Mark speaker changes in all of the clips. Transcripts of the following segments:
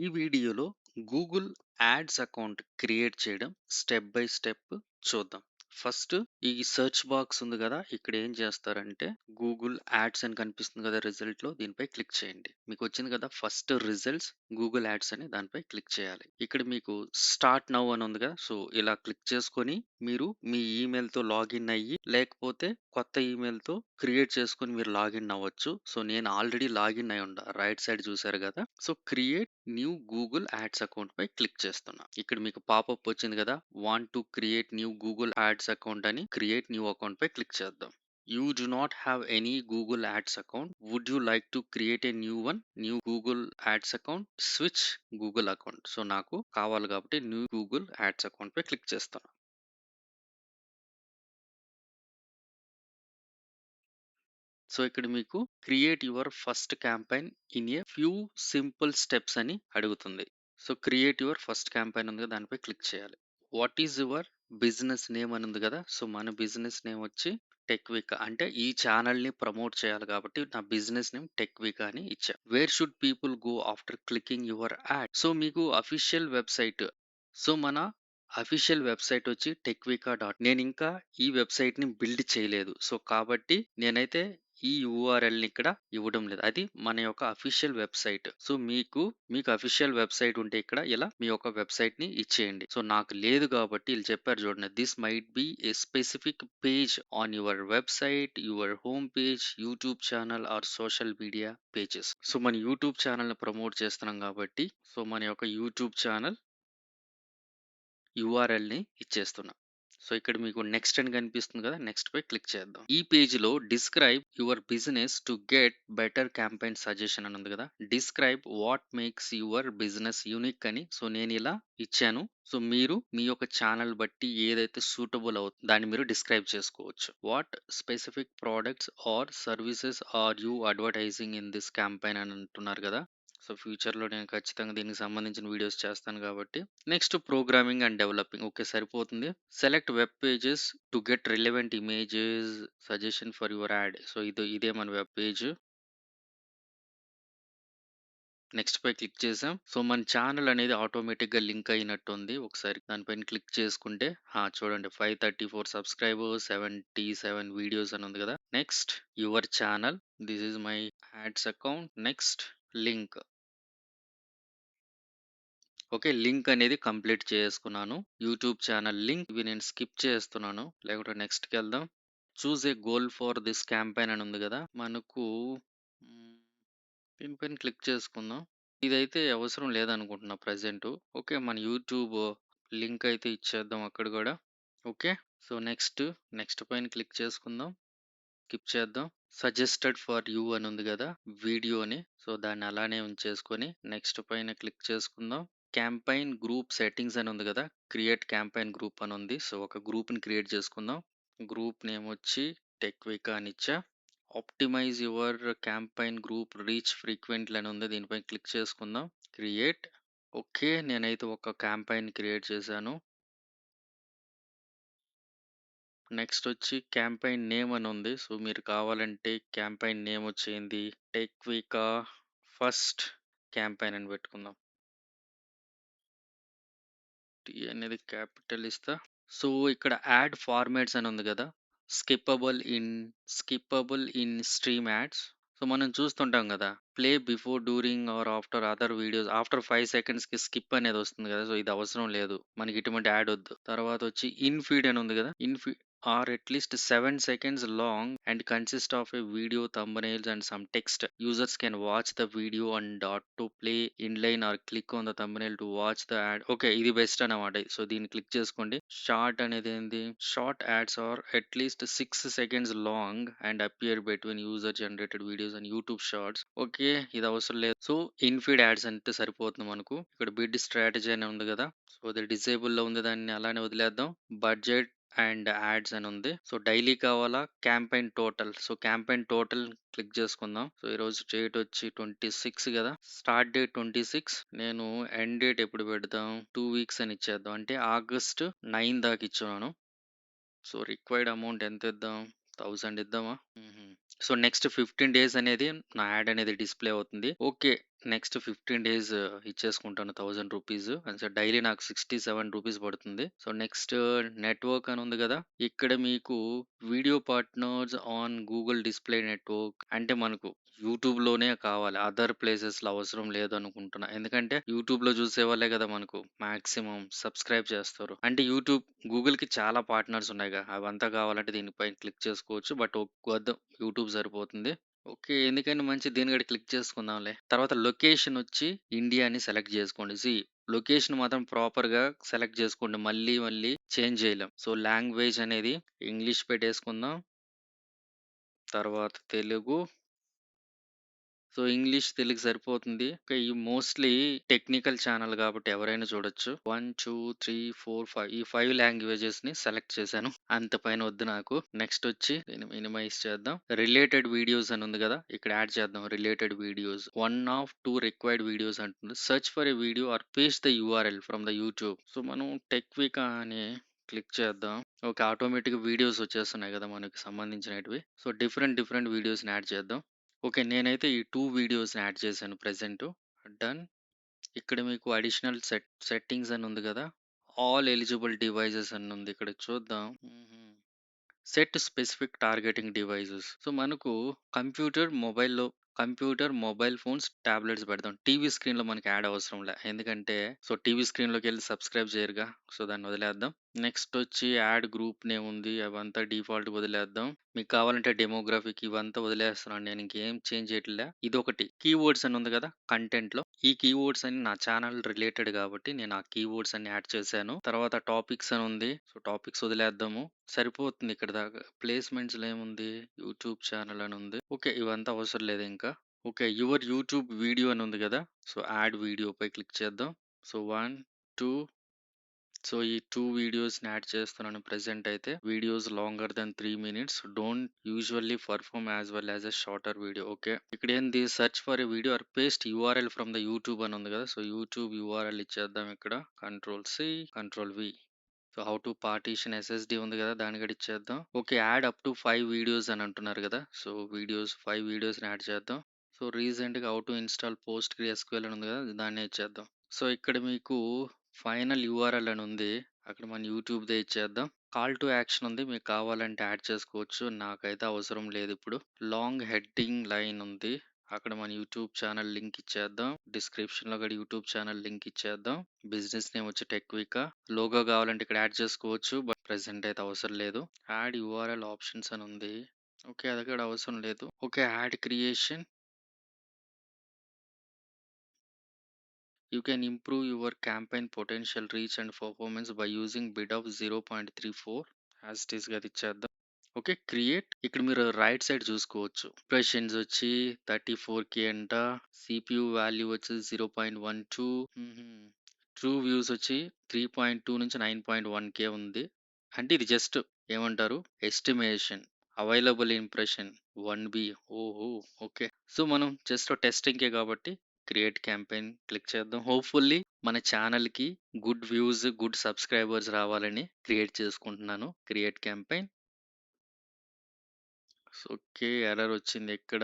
Speaker 1: ఈ వీడియోలో Google ads account create చేయడం స్టెప్ బై స్టెప్ చూద్దాం. ఫస్ట్ ఈ సెర్చ్ బాక్స్ ఉంది కదా, ఇక్కడ ఏం చేస్తారంటే గూగుల్ యాడ్స్ అని కనిపిస్తుంది కదా రిజల్ట్ లో, దీనిపై క్లిక్ చేయండి. మీకు వచ్చింది కదా ఫస్ట్ రిజల్ట్స్, గూగుల్ యాడ్స్ అని, దానిపై క్లిక్ చేయాలి. ఇక్కడ మీకు స్టార్ట్ నౌ అని ఉంది కదా, సో ఇలా క్లిక్ చేసుకొని మీరు మీ ఈమెయిల్ తో లాగిన్ అయ్యి, లేకపోతే కొత్త ఈమెయిల్ తో క్రియేట్ చేసుకొని మీరు లాగిన్ అవ్వచ్చు. సో నేను ఆల్రెడీ లాగిన్ అయి ఉండ, రైట్ సైడ్ చూసారు కదా. So create new Google ads account పై క్లిక్ చేస్తున్నా. ఇక్కడ మీకు పాపప్ వచ్చింది కదా, want to create new Google ads account అని. క్రియేట్ న్యూ అకౌంట్ పై క్లిక్ చేద్దాం. You do not have any Google Ads account. Would you like to create a new one? New Google Ads account. Switch Google account. So నాకు కావాలి కాబట్టి new Google ads account పై click చేస్తాను. So ఇక్కడ మీకు create your first campaign in a few simple steps అని అడుగుతుంది. So create your first campaign ఉంది కదా, దానిపై క్లిక్ చేయాలి. What is your business name అని ఉంది కదా, సో మన బిజినెస్ నేమ్ వచ్చి టెక్విక్, అంటే ఈ ఛానల్ ని ప్రమోట్ చేయాలి కాబట్టి నా బిజినెస్ నేమ్ టెక్విక్ అని ఇచ్చా. Wear should people go after clicking your ad? So మీకు అఫీషియల్ వెబ్సైట్, సో మన అఫీషియల్ వెబ్సైట్ వచ్చి టెక్వికా డాట్. నేను ఇంకా ఈ వెబ్సైట్ ని బిల్డ్ చేయలేదు, సో కాబట్టి నేనైతే ఈ యూఆర్ఎల్‌ని ఇక్కడ ఇవ్వడం లేదు. అది మన యొక్క అఫీషియల్ వెబ్సైట్. సో మీకు అఫీషియల్ వెబ్సైట్ ఉంటే ఇక్కడ ఇలా మీ యొక్క వెబ్సైట్‌ని ఇచ్చేయండి. సో నాకు లేదు కాబట్టి ఈళ్ళు చెప్పారు చూడండి. This might be a specific page on your website, your home page, YouTube channel or social media pages. So మన యూట్యూబ్ ఛానల్‌ని ప్రమోట్ చేస్తున్నాం కాబట్టి, సో మన యొక్క యూట్యూబ్ ఛానల్ యూఆర్ఎల్‌ని ఇచ్చేస్తున్నా. సో ఇక్కడ మీకు నెక్స్ట్ అని కనిపిస్తుంది కదా, నెక్స్ట్ పై క్లిక్ చేద్దాం. ఈ పేజ్‌లో describe your business to get better campaign suggestion అని ఉంది కదా. Describe what makes your business unique అని. సో నేను ఇలా ఇచ్చాను. సో మీరు మీ యొక్క ఛానల్ బట్టి ఏదైతే సూటబుల్ అవుతుందో దాన్ని మీరు డిస్క్రైబ్ చేసుకోవచ్చు. What specific products or services are you advertising in this campaign అని అంటున్నారు కదా. సో ఫ్యూచర్‌లో నేను ఖచ్చితంగా దీనికి సంబంధించిన వీడియోస్ చేస్తాను కాబట్టి. Next programming and developing. Okay, సరిపోతుంది. Select web pages to get relevant images suggestion for your ad. So ఇదే మన వెబ్ పేజ్. నెక్స్ట్ పై క్లిక్ చేసాం. సో మన ఛానల్ అనేది ఆటోమేటిక్‌గా లింక్ అయినట్టుంది. ఒకసారి దానిపైన క్లిక్ చేసుకుంటే చూడండి 534 సబ్స్క్రైబర్స్, 77 వీడియోస్ అని ఉంది కదా. Next your channel. This is my ads account. Next link. Okay, link అనేది కంప్లీట్ చేసుకున్నాను. యూట్యూబ్ ఛానల్ లింక్ ఇవి నేను స్కిప్ చేస్తున్నాను, లేకుంటే నెక్స్ట్‌కి వెళ్దాం. చూస్ ఏ గోల్ ఫర్ దిస్ క్యాంపెయిన్ అని ఉంది కదా. మనకు మ్, దీనిపైన క్లిక్ చేసుకుందాం. ఇదైతే అవసరం లేదనుకుంటున్నా ప్రెజెంట్. ఓకే, మన యూట్యూబ్ లింక్ అయితే ఇచ్చేద్దాం అక్కడ కూడా. ఓకే, సో నెక్స్ట్ పైన క్లిక్ చేసుకుందాం. స్కిప్ చేద్దాం. సజెస్టెడ్ ఫర్ యూ అని ఉంది కదా వీడియోని, సో దాన్ని అలానే ఉంచేసుకొని నెక్స్ట్ పైన క్లిక్ చేసుకుందాం. క్యాంపైన్ గ్రూప్ సెట్టింగ్స్ అని ఉంది కదా, క్రియేట్ క్యాంపైన్ గ్రూప్ అని ఉంది. సో ఒక గ్రూప్ని క్రియేట్ చేసుకుందాం. గ్రూప్ నేమ్ వచ్చి టెక్వికా అని ఇచ్చా. Optimise your campaign group reach frequently అని ఉంది, దీనిపై క్లిక్ చేసుకుందాం. క్రియేట్. ఓకే, నేనైతే ఒక క్యాంపైన్ క్రియేట్ చేశాను. నెక్స్ట్ వచ్చి క్యాంపైన్ నేమ్ అని ఉంది. సో మీరు కావాలంటే క్యాంపైన్ నేమ్ వచ్చేంది టెక్వికా ఫస్ట్ క్యాంపైన్ అని పెట్టుకుందాం. టీ అనేది క్యాపిటల్ ఇస్తా. సో ఇక్కడ యాడ్ ఫార్మాట్స్ అని ఉంది కదా, skippable in stream ads. So మనం చూస్తుంటాం కదా, play before, during or after other videos, after 5 seconds కి స్కిప్ అనేది వస్తుంది కదా. సో ఇది అవసరం లేదు మనకి, ఇటువంటి యాడ్ వద్దు. తర్వాత వచ్చి ఇన్ ఫీడ్ అని ఉంది కదా, in feed or at least 7 seconds long and consist of a video, thumbnails and some text. Users can watch the video and dot to play inline or click on the thumbnail to watch the ad. Okay, ఇది best అన్నమాట. So దీన్ని click చేసుకోండి. Short అనేది ఏంది, short ads or at least 6 seconds long and appear between user generated videos and YouTube shorts. Okay, ఇది అవసరం లేదు. So ఇన్ఫీడ్ ads అంటే సరిపోతుంది మనకు. ఇక్కడ బిడ్ స్ట్రాటజీ అని ఉంది కదా, సో అది డిసేబుల్ లో ఉంది, దాన్ని అలానే వదిలేద్దాం. బడ్జెట్ అండ్ యాడ్స్ అని ఉంది. సో డైలీ కావాలా, campaign total. So campaign total click చేసుకుందాం. సో ఈరోజు డేట్ వచ్చి 26 కదా, స్టార్ట్ డేట్ 26. నేను ఎండ్ డేట్ ఎప్పుడు పెడదాం, 2 weeks అని ఇచ్చేద్దాం, అంటే ఆగస్ట్ 9 దాకా ఇచ్చున్నాను. సో రిక్వైర్డ్ అమౌంట్ ఎంత ఇద్దాం, 1000 ఇద్దామా? హుహు. సో, నెక్స్ట్ 15 డేస్ అనేది నా యాడ్ అనేది డిస్‌ప్లే అవుతుంది. ఓకే. నెక్స్ట్ 15 డేస్ ఇచ్చేసుకుంటాను రూ. 1000 అండ్ సో, డైలీ నాకు రూ. 67 పడుతుంది. సో, నెక్స్ట్ నెట్‌వర్క్ అని ఉంది గదా! ఇక్కడ మీకు video partners on Google display network అంటే మనకు యూట్యూబ్‌లోనే కావాలి. అదర్ ప్లేసెస్‌లో అవసరం లేదనుకుంటున్నా. ఎందుకంటే యూట్యూబ్‌లో జూసేవాళ్ళే గదా! మనకు మాక్సిమం సబ్స్క్రైబ్ చేస్తారు. అంటే గూగుల్‌కి చాలా పార్ట్నర్స్ ఉన్నాయిగా. అవంతా కావాలంటే దీనిపైన క్లిక్ చేసుకోవచ్చు. బట్ వద్దు యూట్యూబ్ సరిపోతుంది. ఓకే. ఎందుకైనా మంచిది దీన్ని కూడా క్లిక్ చేసుకుందాంలే. తర్వాత లొకేషన్ వచ్చి ఇండియా అని సెలెక్ట్ చేసుకోండి. లొకేషన్ మాత్రం ప్రాపర్‌గా సెలెక్ట్ చేసుకోండి. మళ్ళీ మళ్ళీ చేంజ్ చేయలేం. సో, లాంగ్వేజ్ అనేది ఇంగ్లీష్ పెట్టేసుకుందాం. తర్వాత తెలుగు. సో, ఇంగ్లీష్, తెలుగు సరిపోతుంది. ఓకే. ఈ మోస్ట్‌లీ టెక్నికల్ ఛానెల్ గాబట్టి ఎవరైనా చూడొచ్చు. 1, 2, 3, 4, 5 ఈ 5 లాంగ్వేజెస్‌ని సెలెక్ట్ చేశాను. అంత పైన వద్దు నాకు. నెక్స్టొచ్చి దీన్ని మినిమైజ్ చేద్దాం. రిలేటెడ్ వీడియోస్ అని ఉంది గదా! ఇక్కడ యాడ్ చేద్దాం related videos. 1 of 2 required videos అంటుంది. Search for a video or paste the URL from the YouTube. So, మనం టెక్వికా అని క్లిక్ చేద్దాం. ఓకే. ఆటోమేటిక్‌గా వీడియోస్ వచ్చేస్తున్నాయి గదా! మనకి సంబంధించినటివి. సో, డిఫరెంట్ వీడియోస్‌ని యాడ్ చేద్దాం. ఓకే. నేనైతే ఈ 2 వీడియోస్‌ని యాడ్ చేశాను ప్రెజెంటు. డన్. ఇక్కడ మీకు అడిషనల్ సెట్టింగ్స్ అని ఉంది గదా! ఆల్ ఎలిజిబుల్ డివైసెస్ అని ఉంది. ఇక్కడ చూద్దాం. Set specific targeting devices. So, మనకు కంప్యూటర్, మొబైల్‌లో మొబైల్ ఫోన్స్, టాబ్లెట్స్ పెడదాం. టీవీ స్క్రీన్‌లో మనకి యాడ్ అవసరంలే. ఎందుకంటే టీవీ స్క్రీన్‌లోకెళ్ళి సబ్స్క్రైబ్ చేయరుగా. సో, దాన్ని వదిలేద్దాం. నెక్స్ట్ వచ్చి యాడ్ గ్రూప్ నేమ్ ఉంది. అవంతా డిఫాల్ట్ వదిలేద్దాం. మీకు కావాలంటే డెమోగ్రఫిక్ ఇవంతా వదిలేస్తున్నాను. నేను ఇంకేం చేంజ్ చేయట్లే. ఇదొకటి కీవర్డ్స్ అని ఉంది కదా! కంటెంట్‌లో. ఈ కీవర్డ్స్ అన్ని నా ఛానల్ రిలేటెడ్ కాబట్టి నేను ఆ కీవర్డ్స్ అన్ని యాడ్ చేశాను. తర్వాత టాపిక్స్ అని ఉంది. సో, టాపిక్స్ వదిలేద్దాము. సరిపోతుంది ఇక్కడ దాకా. ప్లేస్‌మెంట్స్‌లో ఏముంది? యూట్యూబ్ ఛానల్ అని ఉంది. ఓకే. ఇవంతా అవసరం లేదు ఇంకా. ఓకే. యువర్ యూట్యూబ్ వీడియో అని ఉంది కదా! సో, యాడ్ వీడియోపై క్లిక్ చేద్దాం. సో, 1, 2 సో, ఈ 2 వీడియోస్‌ని యాడ్ చేస్తున్నాను ప్రెజెంట్ అయితే. Videos longer than 3 minutes. Don't usually perform as well as a shorter video. Okay. ఇక్కడేంది search for a video or paste URL from the YouTube అని ఉంది కదా! సో, యూట్యూబ్ యూఆర్ఎల్ ఇచ్చేద్దాం ఇక్కడ. Control C, control V. So, how to partition SSD ఉంది కదా! దాన్ని కూడా ఇచ్చేద్దాం. Okay. Add up to 5 videos అని అంటున్నారు కదా! సో, 5 వీడియోస్‌ని యాడ్ చేద్దాం. సో, రీసెంట్‌గా హౌ టు ఇన్‌స్టాల్ పోస్ట్‌గ్రెస్‌క్యూఎల్ అని ఉంది కదా! దాన్నే ఇచ్చేద్దాం. సో, ఇక్కడ మీకు ఫైనల్ యూఆర్ఎల్ అని ఉంది. అక్కడ మన యూట్యూబ్‌దే ఇచ్చేద్దాం. కాల్ టు యాక్షన్ ఉంది. మీకు కావాలంటే యాడ్ చేసుకోవచ్చు. నాకైతే అవసరం లేదిప్పుడు. లాంగ్ హెడ్డింగ్ లైన్ ఉంది. అక్కడ మన యూట్యూబ్ ఛానల్ లింక్ ఇచ్చేద్దాం. డిస్క్రిప్షన్‌లో కూడా యూట్యూబ్ ఛానల్ లింక్ ఇచ్చేద్దాం. బిజినెస్ నేమ్ వచ్చి టెక్వికా. లోగో కావాలంటే ఇక్కడ యాడ్ చేసుకోవచ్చు. బట్ ప్రెజెంట్ అయితే అవసరం లేదు. యాడ్ యూఆర్ఎల్ ఆప్షన్స్ అని ఉంది. ఓకే. అది కూడా అవసరం లేదు. Okay. Add creation. You can improve your campaign potential reach and performance by using bid of 0.34 as it ఈస్‌గా అది ఇచ్చేద్దాం. ఓకే. క్రియేట్. ఇక్కడ మీరు రైట్ సైడ్ చూసుకోవచ్చు. ఇంప్రెషన్స్ వచ్చి 34K అంట. సీపీయూ వాల్యూ వచ్చి 0.12. హుహు. ట్రూ వ్యూస్ వచ్చి 3.2 నుంచి 9.1K ఉంది. అంటే ఇది జస్ట్ ఏమంటారు? ఎస్టిమేషన్. అవైలబుల్ ఇంప్రెషన్ 1 ఓహో! ఓకే. సో, మనం జస్ట్ టెస్టింగ్‌కే కాబట్టి క్రియేట్ క్యాంపెయిన్ క్లిక్ చేద్దాం. హోప్‌ఫుల్లీ మన ఛానెల్‌కి గుడ్ వ్యూస్, గుడ్ సబ్‌స్క్రైబర్స్ రావాలని క్రియేట్ చేసుకుంటున్నాను. Create campaign. So, okay. Error వచ్చింది ఎక్కడ?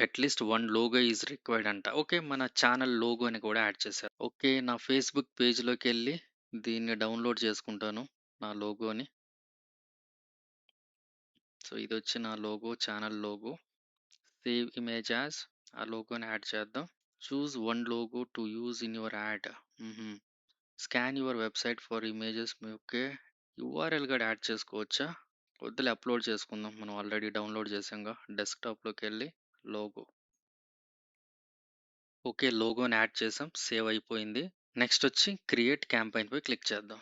Speaker 1: అట్‌లీస్ట్ 1 లోగో ఈస్ రిక్వైర్డ్ అంట. ఓకే. మన ఛానెల్ లోగోని కూడా యాడ్ చేశారు. ఓకే. నా ఫేస్‌బుక్ పేజ్‌లోకెళ్ళి దీన్ని డౌన్‌లోడ్ చేసుకుంటాను. నా లోగోని. సో, ఇదొచ్చి నా logo, channel logo. Save image as ఆ లోగోని యాడ్ చేద్దాం. Choose one logo to use in your ad. హుహు. Scan your website for images. Okay. URL కూడా యాడ్ చేసుకోవచ్చా? వద్దులే అప్‌లోడ్ చేసుకుందాం. మనం ఆల్రెడీ డౌన్‌లోడ్ చేసాంగా. డెస్క్‌టాప్‌లోకెళ్ళి లోగో. ఓకే. లోగోని యాడ్ చేసాం. సేవ్ అయిపోయింది. నెక్స్ట్ వచ్చి క్రియేట్ క్యాంపెయిన్ పై క్లిక్ చేద్దాం.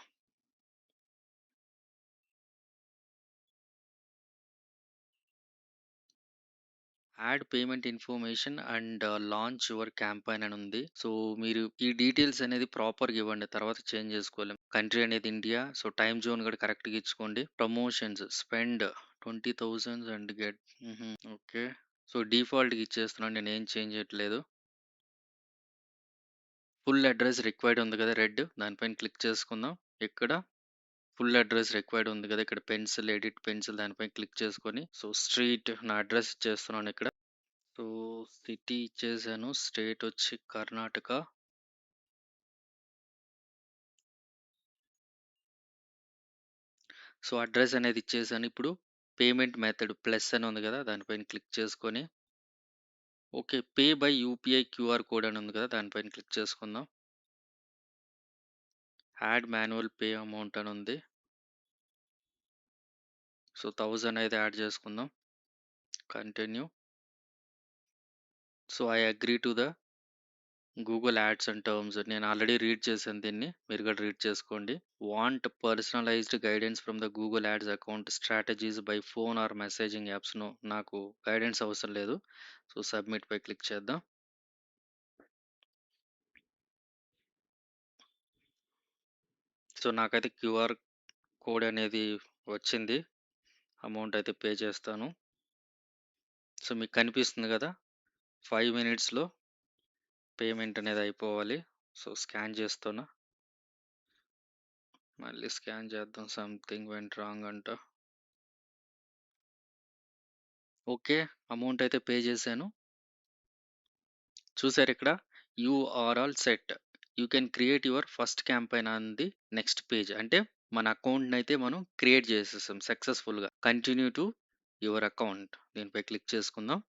Speaker 1: Add payment information and launch your campaign అని ఉంది. సో, మీరు ఈ డీటెయిల్స్ అనేది ప్రాపర్‌గా ఇవ్వండి. తర్వాత చేంజ్ చేసుకోలేం. కంట్రీ అనేది ఇండియా. సో, టైమ్ జోన్ కూడా కరెక్ట్‌గా ఇచ్చుకోండి. Promotions spend 20,000 and get okay. So, డిఫాల్ట్‌గా ఇచ్చేస్తున్నాను. నేనేం చేంజ్ చేయట్లేదు. ఫుల్ అడ్రెస్ రిక్వైర్డ్ ఉంది కదా! రెడ్ దానిపైన క్లిక్ చేసుకుందాం. ఇక్కడ ఫుల్ అడ్రెస్ రిక్వైర్డ్ ఉంది కదా! ఇక్కడ పెన్సిల్, ఎడిట్ పెన్సిల్ దానిపై క్లిక్ చేసుకొని, సో, స్ట్రీట్ నా అడ్రెస్ ఇచ్చేస్తున్నాను ఇక్కడ. సో, సిటీ ఇచ్చేసాను. స్టేట్ వచ్చి కర్ణాటక. సో, అడ్రెస్ అనేది ఇచ్చేసాను. ఇప్పుడు పేమెంట్ మెథడ్ ప్లస్ అని ఉంది కదా! దానిపైన క్లిక్ చేసుకొని, okay. Pay by UPI QR code అని ఉంది కదా! దానిపైన క్లిక్ చేసుకుందాం. యాడ్ మాన్యువల్ పే అమౌంట్ అని ఉంది. సో, 1000 అయితే యాడ్ చేసుకుందాం. Continue. So, I agree to the Google ads and terms. నేను ఆల్రెడీ రీడ్ చేశాను దీన్ని. మీరు కూడా రీడ్ చేసుకోండి. Want personalised guidance from the Google ads account strategies by phone or messaging apps. No, నాకు గైడెన్స్ అవసరం లేదు. సో, సబ్మిట్ పై క్లిక్ చేద్దాం. సో, నాకైతే క్యూఆర్ కోడ్ అనేది వచ్చింది. అమౌంట్ అయితే పే చేస్తాను. సో, మీకు కనిపిస్తుంది కదా! 5 మినిట్స్‌లో పేమెంట్ అనేది అయిపోవాలి. సో, స్కాన్ చేస్తున్నా. మళ్ళీ స్కాన్ చేద్దాం. సంథింగ్ వెంట్ రాంగ్ అంట. ఓకే. అమౌంట్ అయితే పే చేశాను. చూసారు ఇక్కడ? You are all set. You can create your first campaign on the next page. అంటే మన అకౌంట్‌నయితే మనం క్రియేట్ చేసేసాం సక్సెస్‌ఫుల్‌గా. Continue to your account. దీనిపై క్లిక్ చేసుకుందాం.